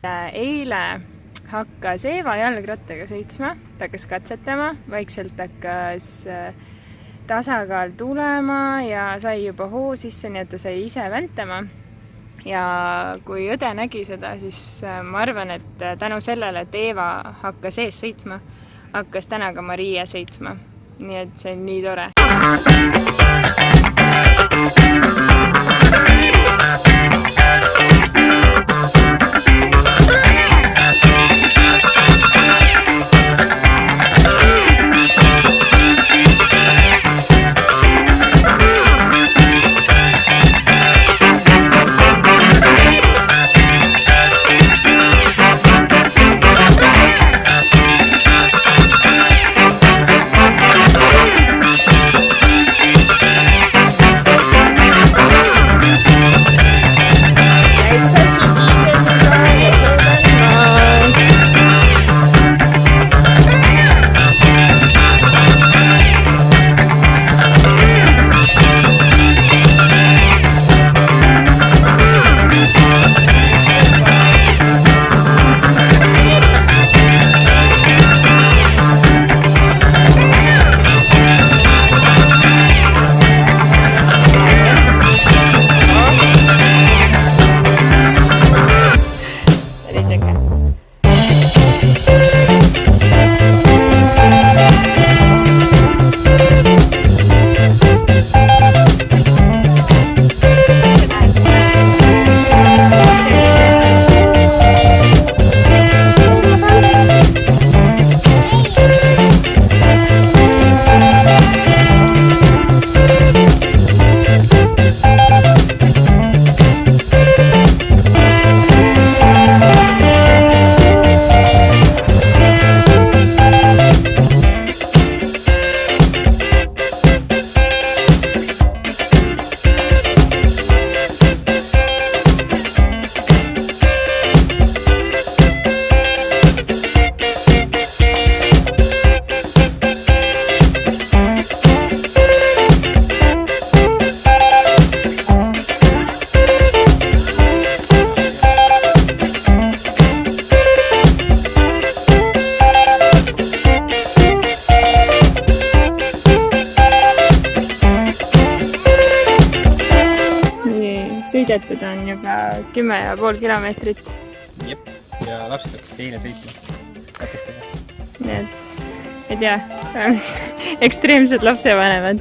Eile hakkas Eeva jalgrattaga sõitma, ta hakkas katsetama, vaikselt hakkas tasakaal tulema ja sai juba hoo sisse, nii et ta sai ise väntama. Ja kui õde nägi seda, siis ma arvan, et tänu sellele, et Eeva hakkas ees sõitma, hakkas täna ka Maria sõitma. Nii et see on nii tore. Sõidetud on juba 10,5 kilomeetrit. Jep, ja lapsed hakkasid eile sõitma katestega. Nii et, ei tea, ekstreemsed lapsevanemad.